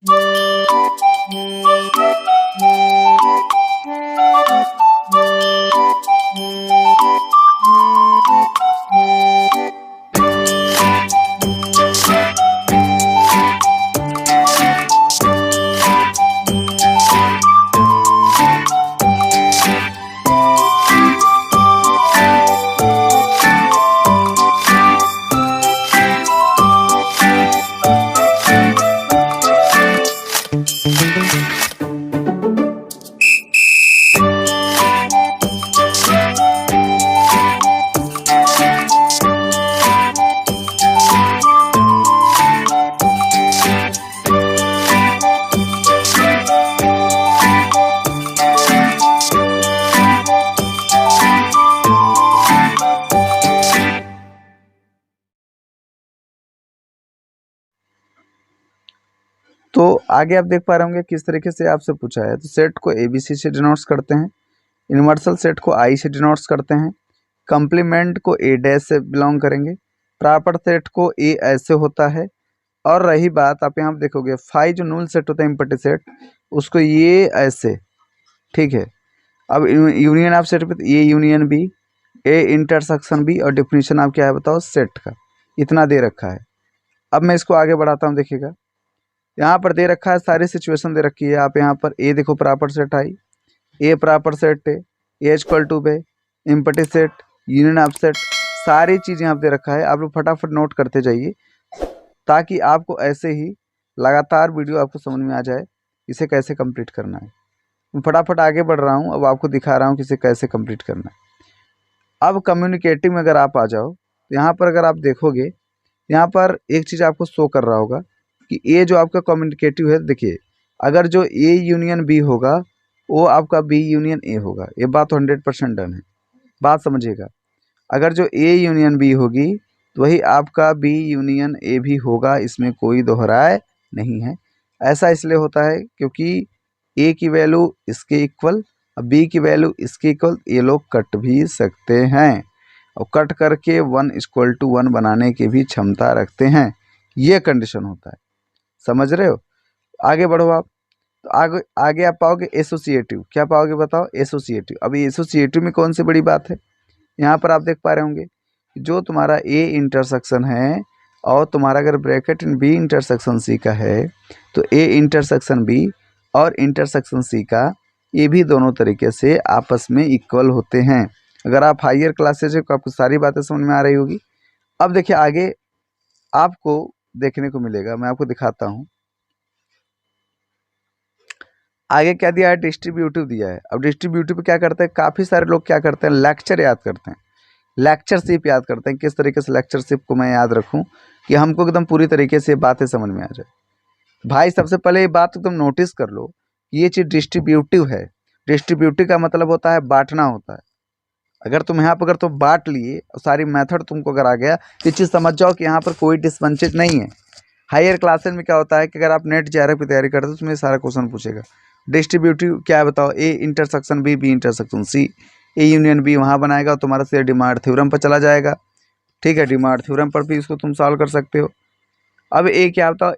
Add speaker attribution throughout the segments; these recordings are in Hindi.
Speaker 1: तो आगे आप देख पा रहे होंगे किस तरीके से आपसे पूछा है। तो सेट को ABC से डिनोट्स करते हैं, यूनिवर्सल सेट को I से डिनोट्स करते हैं, कंप्लीमेंट को A डैश से बिलोंग करेंगे, प्रॉपर सेट को A ऐसे होता है। और रही बात आप यहाँ देखोगे फाई जो नूल सेट होता है इम्पटी सेट, उसको ये ऐसे, ठीक है। अब यूनियन आप सेट पे ये union B, A intersection B, और डिफिनीशन आप क्या है बताओ सेट का, इतना दे रखा है। अब मैं इसको आगे बढ़ाता हूँ, देखिएगा यहाँ पर दे रखा है, सारी सिचुएशन दे रखी है। आप यहाँ पर ए देखो प्रॉपर सेट आई, ए प्रॉपर सेट है, a equal to b, empty set, union of set, सारी चीज़ यहाँ पे दे रखा है। आप लोग फटाफट नोट करते जाइए ताकि आपको ऐसे ही लगातार वीडियो आपको समझ में आ जाए इसे कैसे कंप्लीट करना है। मैं फटाफट आगे बढ़ रहा हूँ, अब आपको दिखा रहा हूँ कि इसे कैसे कंप्लीट करना है। अब कम्युनिकेटिव में अगर आप आ जाओ तो यहाँ पर अगर आप देखोगे, यहाँ पर एक चीज़ आपको शो कर रहा होगा कि ए जो आपका कम्युनिकेटिव है, देखिए अगर जो ए यूनियन बी होगा वो आपका बी यूनियन ए होगा। ये बात तो 100% डन है, बात समझिएगा। अगर जो ए यूनियन बी होगी तो वही आपका बी यूनियन ए भी होगा, इसमें कोई दोहराए नहीं है। ऐसा इसलिए होता है क्योंकि ए की वैल्यू इसके इक्वल और बी की वैल्यू इसके इक्वल, ये लोग कट भी सकते हैं और कट करके 1:1 बनाने की भी क्षमता रखते हैं। ये कंडीशन होता है, समझ रहे हो। आगे बढ़ो आप, तो आगे आप पाओगे एसोसिएटिव। क्या पाओगे बताओ, एसोसिएटिव। अभी एसोसिएटिव में कौन सी बड़ी बात है, यहाँ पर आप देख पा रहे होंगे जो तुम्हारा ए इंटरसेक्शन है और तुम्हारा अगर bracket in B intersection C का है तो ए इंटरसेक्शन बी और इंटरसेक्शन सी का ये भी दोनों तरीके से आपस में इक्वल होते हैं। अगर आप हायर क्लासेज है तो आपको सारी बातें समझ में आ रही होगी। अब देखिए आगे आपको देखने को मिलेगा, मैं आपको दिखाता हूँ आगे क्या दिया है, डिस्ट्रीब्यूटिव दिया है। अब डिस्ट्रीब्यूटिव क्या करते हैं, काफ़ी सारे लोग क्या करते हैं, लेक्चर याद करते हैं, लेक्चरशिप याद करते हैं। किस तरीके से लेक्चरशिप को मैं याद रखूं कि हमको एकदम पूरी तरीके से बातें समझ में आ जाए। भाई सबसे पहले ये बात एकदम नोटिस कर लो, ये चीज़ डिस्ट्रीब्यूटिव है। डिस्ट्रीब्यूटिव का मतलब होता है बांटना होता है। अगर तुम यहाँ पर अगर तुम बांट लिए और सारी मेथड तुमको अगर आ गया तो ये चीज़ समझ जाओ कि यहाँ पर कोई डिसवंचित नहीं है। हायर क्लासेस में क्या होता है कि अगर आप नेट JRF की तैयारी करते हो तो उसमें सारा क्वेश्चन पूछेगा। डिस्ट्रीब्यूटिव क्या है बताओ, A intersection B, B intersection C, A union B वहाँ बनाएगा और तुम्हारा से डिमार्ड थ्योरम पर चला जाएगा। ठीक है, डिमार्ड थ्योरम पर भी इसको तुम सॉल्व कर सकते हो। अब ए क्या बताओ,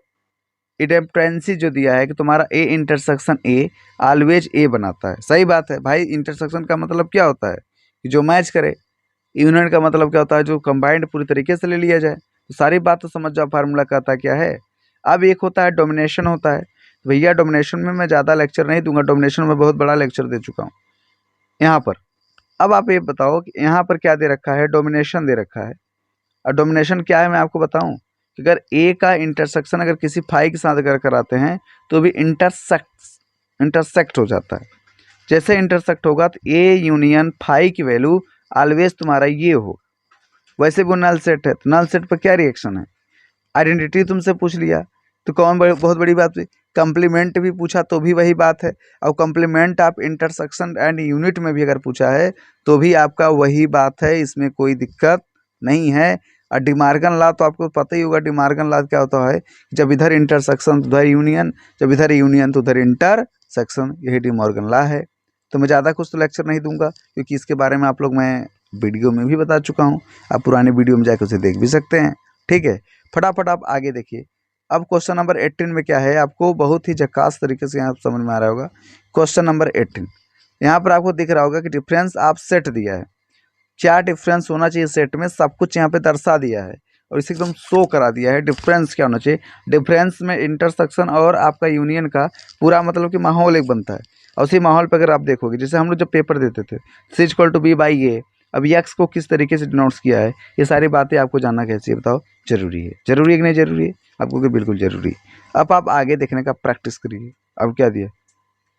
Speaker 1: इडेप्टेंसी जो दिया है कि तुम्हारा A intersection a always a बनाता है। सही बात है भाई, इंटरसेक्शन का मतलब क्या होता है कि जो मैच करे। यूनियन का मतलब क्या होता है, जो कंबाइंड पूरी तरीके से ले लिया जाए। तो सारी बात तो समझ जाओ फार्मूला कहता क्या है। अब एक होता है डोमिनेशन होता है। तो भैया डोमिनेशन में मैं ज़्यादा लेक्चर नहीं दूंगा, डोमिनेशन में बहुत बड़ा लेक्चर दे चुका हूँ यहाँ पर। अब आप ये बताओ कि यहाँ पर क्या दे रखा है, डोमिनेशन दे रखा है। और डोमिनेशन क्या है मैं आपको बताऊँ कि अगर ए का इंटरसेक्शन अगर किसी फाई के साथ अगर कराते हैं तो भी इंटरसेक्ट हो जाता है। जैसे इंटरसेक्ट होगा तो ए यूनियन फाई की वैल्यू ऑलवेज तुम्हारा ये हो। वैसे भी वो नल सेट है, तो नल सेट पर क्या रिएक्शन है, आइडेंटिटी तुमसे पूछ लिया तो कौन बहुत बड़ी बात हुई। कंप्लीमेंट भी पूछा तो भी वही बात है, और कंप्लीमेंट आप इंटरसेक्शन एंड यूनिट में भी अगर पूछा है तो भी आपका वही बात है, इसमें कोई दिक्कत नहीं है। और डिमार्गन लॉ तो आपको पता ही होगा, डिमार्गन लॉ क्या होता है, जब इधर इंटरसेक्शन तो उधर यूनियन, जब इधर यूनियन तो उधर इंटरसेक्शन, यही डिमार्गन लॉ है। तो मैं ज़्यादा कुछ तो लेक्चर नहीं दूंगा क्योंकि इसके बारे में आप लोग मैं वीडियो में भी बता चुका हूँ। आप पुराने वीडियो में जाकर उसे देख भी सकते हैं। ठीक है, फटाफट आप आगे देखिए। अब क्वेश्चन नंबर 18 में क्या है, आपको बहुत ही झकास तरीके से यहाँ समझ में आ रहा होगा। क्वेश्चन नंबर 18 यहाँ पर आपको दिख रहा होगा कि डिफरेंस आप सेट दिया है, क्या डिफरेंस होना चाहिए सेट में, सब कुछ यहाँ पे दर्शा दिया है और इसे एकदम शो करा दिया है। डिफरेंस क्या होना चाहिए, डिफरेंस में इंटरसेक्शन और आपका यूनियन का पूरा मतलब कि माहौल एक बनता है। और उसी माहौल पर अगर आप देखोगे, जैसे हम लोग जब पेपर देते थे सी इक्वल टू बी बाई ए, अब एक्स को किस तरीके से डिनोट्स किया है, ये सारी बातें आपको जानना कैसी है बताओ, जरूरी है। जरूरी है कि नहीं जरूरी है, आपको कि बिल्कुल जरूरी है। अब आप आगे देखने का प्रैक्टिस करिए। अब क्या दिया,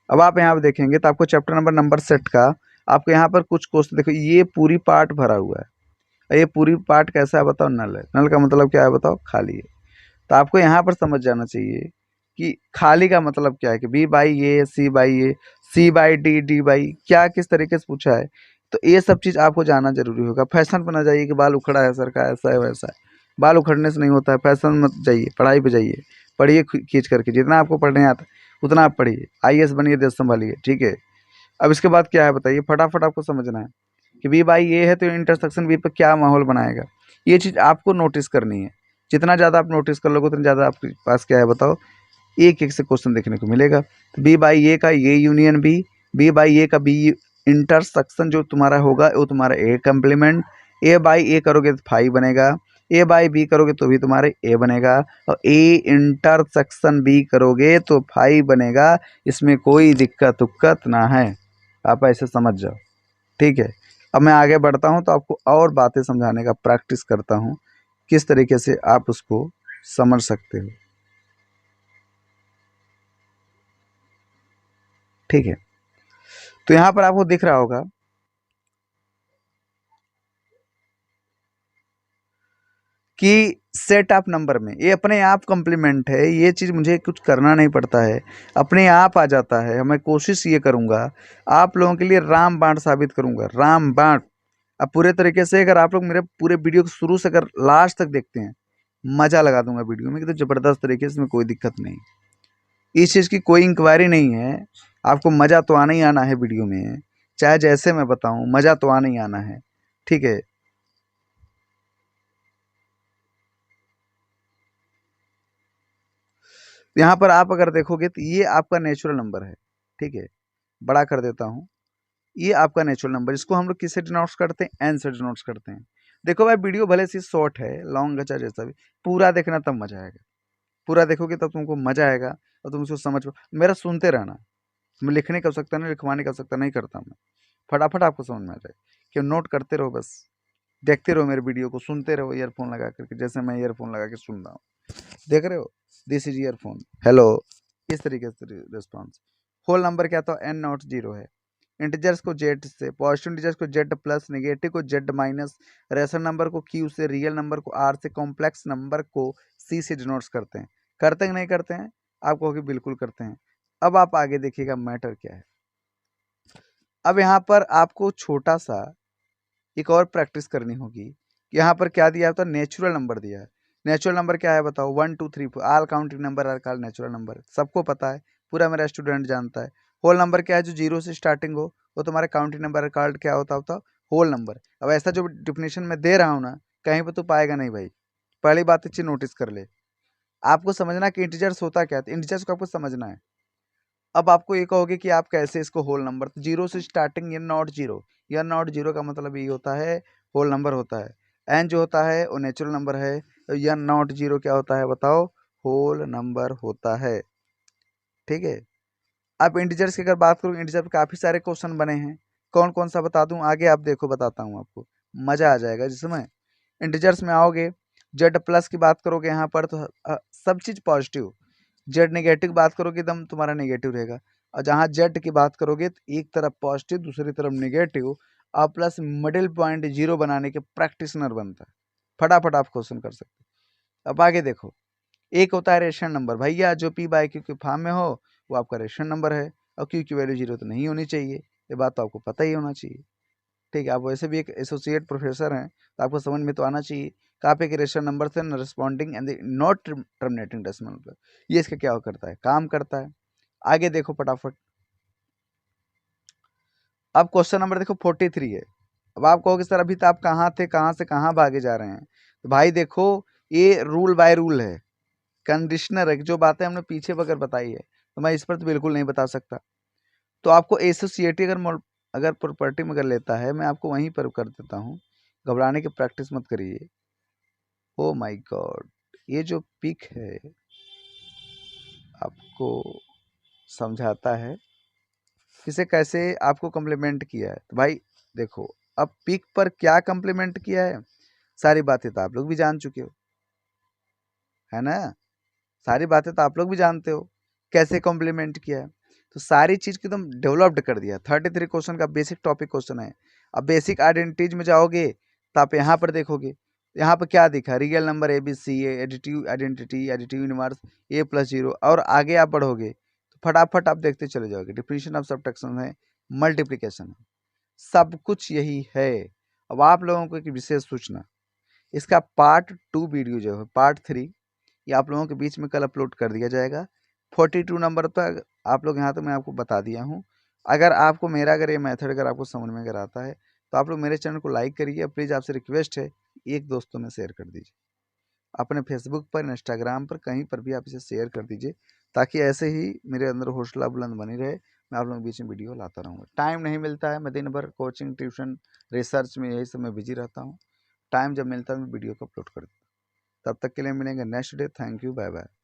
Speaker 1: अब आप यहाँ पे देखेंगे तो आपको चैप्टर नंबर सेट का आपको यहाँ पर कुछ क्वेश्चन देखो, ये पूरी पार्ट भरा हुआ है। ये पूरी पार्ट कैसा है बताओ, नल है। नल का मतलब क्या है बताओ, खाली है। तो आपको यहाँ पर समझ जाना चाहिए कि खाली का मतलब क्या है, कि B by A, C by A, C by D, D by क्या किस तरीके से पूछा है। तो ये सब चीज़ आपको जानना जरूरी होगा। फैशन पर ना जाइए कि बाल उखड़ा है सर का, ऐसा है वैसा है। बाल उखड़ने से नहीं होता है, फैशन मत जाइए, पढ़ाई पे जाइए। पढ़िए खींच करके, जितना आपको पढ़ने आता है उतना आप पढ़िए, आईएएस बनिए, देश संभालिए, ठीक है। अब इसके बाद क्या है बताइए, फटाफट आपको समझना है कि बी बाई ए है तो इंटरसेक्शन बी पर क्या माहौल बनाएगा। ये चीज़ आपको नोटिस करनी है। जितना ज़्यादा आप नोटिस कर लोगे उतना ज़्यादा आपके पास क्या है बताओ, एक एक से क्वेश्चन देखने को मिलेगा। तो बी बाई ए का a union b, b by a का बी इंटरसेक्शन जो तुम्हारा होगा वो तुम्हारा ए कम्प्लीमेंट, ए बाई ए करोगे तो फाई बनेगा, ए बाई बी करोगे तो भी तुम्हारे ए बनेगा, और ए इंटरसेक्शन बी करोगे तो फाई बनेगा। इसमें कोई दिक्कत उक्कत ना है, आप ऐसे समझ जाओ, ठीक है। अब मैं आगे बढ़ता हूँ तो आपको और बातें समझाने का प्रैक्टिस करता हूँ, किस तरीके से आप उसको समझ सकते हो, ठीक है। तो यहाँ पर आपको दिख रहा होगा कि सेट ऑफ नंबर में ये अपने आप कॉम्प्लीमेंट है, ये चीज़ मुझे कुछ करना नहीं पड़ता है, अपने आप आ जाता है। मैं कोशिश ये करूँगा आप लोगों के लिए राम बाण साबित करूँगा, राम बाण। अब पूरे तरीके से अगर आप लोग मेरे पूरे वीडियो को शुरू से अगर लास्ट तक देखते हैं, मज़ा लगा दूंगा वीडियो में, कि तो ज़बरदस्त तरीके से, इसमें कोई दिक्कत नहीं, इस चीज़ की कोई इंक्वायरी नहीं है। आपको मज़ा तो आना ही आना है वीडियो में, चाहे जैसे मैं बताऊं, मज़ा तो आना ही आना है, ठीक है। यहाँ पर आप अगर देखोगे तो ये आपका नेचुरल नंबर है, ठीक है। बड़ा कर देता हूँ, ये आपका नेचुरल नंबर, इसको हम लोग किससे डिनोट्स करते हैं, एन से डिनोट्स करते हैं। देखो भाई वीडियो भले से शॉर्ट है, लॉन्ग अच्छा जैसा भी, पूरा देखना तब मजा आएगा। पूरा देखोगे तब तुमको मजा आएगा और तुम उसको समझ मेरा सुनते रहना। मैं लिखने की आवश्यकता नहीं, लिखवाने की आवश्यकता नहीं करता मैं, फटाफट आपको समझ में आ जाए कि नोट करते रहो, बस देखते रहो मेरे वीडियो को, सुनते रहो ईयरफोन लगा करके, जैसे मैं ईयरफोन लगा के सुन रहा हूँ, देख रहे हो, दिस इज ईयरफोन, हेलो, इस तरीके से रिस्पॉन्स। होल नंबर क्या था, एन नॉट जीरो है। इंटीजर्स को जेड से, पॉजिटिव इंटीजर्स को जेड प्लस, नेगेटिव को जेड माइनस, रेशनल नंबर को क्यू से, रियल नंबर को आर से, कॉम्प्लेक्स नंबर को सी से डिनोट्स करते हैं। करते हैं कि नहीं करते हैं, आप कहोगे बिल्कुल करते हैं। अब आप आगे देखिएगा मैटर क्या है। अब यहाँ पर आपको छोटा सा एक और प्रैक्टिस करनी होगी कि यहाँ पर क्या दिया होता है, नेचुरल नंबर दिया है। नेचुरल नंबर क्या है बताओ, 1 2 3 4, all counting number are called natural number, सबको पता है, पूरा मेरा स्टूडेंट जानता है। होल नंबर क्या है, जो जीरो से स्टार्टिंग हो, वो तुम्हारे काउंटिंग नंबर कॉल्ड क्या होता होल नंबर। अब ऐसा जो डिफिनेशन में दे रहा हूँ ना, कहीं पर तो पाएगा नहीं भाई, पहली बात अच्छी नोटिस कर ले। आपको समझना कि इंटीजर्स होता क्या है, इंटीजर्स को आपको समझना है। अब आपको ये कहोगे कि आप कैसे इसको होल नंबर, तो जीरो से स्टार्टिंग, ये नॉट जीरो, या नॉट जीरो का मतलब ये होता है होल नंबर होता है। एन जो होता है वो नेचुरल नंबर है, तो या नॉट जीरो क्या होता है बताओ, होल नंबर होता है, ठीक है। अब इंटीजर्स की अगर बात करूँ, इंटीजर पे काफ़ी सारे क्वेश्चन बने हैं, कौन कौन सा बता दूं आगे, आप देखो बताता हूँ आपको, मज़ा आ जाएगा। जिसमें इंटीजर्स में आओगे, जेड प्लस की बात करोगे यहाँ पर तो सब चीज़ पॉजिटिव, जेड नेगेटिव बात करोगे एकदम तुम्हारा नेगेटिव रहेगा। और जहाँ जेड की बात करोगे तो एक तरफ पॉजिटिव दूसरी तरफ नेगेटिव, और प्लस मिडिल पॉइंट जीरो बनाने के प्रैक्टिशनर बनता है। फटाफट आप क्वेश्चन कर सकते हैं। अब आगे देखो, एक होता है रेशन नंबर, भैया जो पी बाई क्यू के फॉर्म में हो वो आपका रेशन नंबर है, और क्यू की वैल्यू जीरो तो नहीं होनी चाहिए, ये बात तो आपको पता ही होना चाहिए, ठीक है। आप वैसे भी एक एसोसिएट प्रोफेसर हैं तो आपको समझ में तो आना चाहिए। कहाँ पे कि रेशन नंबर से responding and not terminating decimal number, ये इसका क्या करता है, काम करता है। आगे देखो फटाफट, अब क्वेश्चन नंबर देखो 43 है। अब आप कहोगे सर अभी तो आप कहाँ थे, कहाँ से कहाँ भागे जा रहे हैं, तो भाई देखो ये रूल बाय रूल है, कंडीशनर है कि जो बातें हमने पीछे अगर बताई है तो मैं इस पर तो बिल्कुल नहीं बता सकता। तो आपको एसोसिएटी अगर प्रॉपर्टी में अगर लेता है, मैं आपको वहीं पर कर देता हूँ, घबराने की प्रैक्टिस मत करिए। ओ माय गॉड, ये जो पिक है आपको समझाता है इसे कैसे आपको कम्प्लीमेंट किया है। तो भाई देखो, अब पिक पर क्या कम्प्लीमेंट किया है, सारी बातें तो आप लोग भी जान चुके हो, है ना। सारी बातें तो आप लोग भी जानते हो कैसे कॉम्प्लीमेंट किया है। तो सारी चीज़ की एकदम डेवलप्ड कर दिया। 33 क्वेश्चन का बेसिक टॉपिक क्वेश्चन है। अब बेसिक आइडेंटिटीज में जाओगे तो आप यहाँ पर देखोगे, यहाँ पर क्या दिखा, real number A B C, additive identity, additive universe, A plus zero, और आगे आप बढ़ोगे तो फटाफट आप देखते चले जाओगे। डिफिनीशन ऑफ सब्ट्रैक्शन है, मल्टीप्लीकेशन है, सब कुछ यही है। अब आप लोगों को एक विशेष सूचना, इसका पार्ट 2 वीडियो जो है, पार्ट 3, ये आप लोगों के बीच में कल अपलोड कर दिया जाएगा 42 नंबर पर। आप लोग यहाँ तो मैं आपको बता दिया हूँ। अगर आपको मेरा अगर ये मेथड अगर आपको समझ में अगर आता है तो आप लोग मेरे चैनल को लाइक करिए। प्लीज़ आपसे रिक्वेस्ट है, एक दोस्तों में शेयर कर दीजिए, अपने फेसबुक पर, इंस्टाग्राम पर, कहीं पर भी आप इसे शेयर कर दीजिए, ताकि ऐसे ही मेरे अंदर हौसला बुलंद बनी रहे। मैं आप लोगों के बीच में वीडियो लाता रहूँगा। टाइम नहीं मिलता है, मैं दिन भर कोचिंग, ट्यूशन, रिसर्च में, यही सब में बिजी रहता हूँ। टाइम जब मिलता है मैं वीडियो को अपलोड कर देता हूँ। तब तक के लिए मिलेंगे next day. Thank you, bye bye.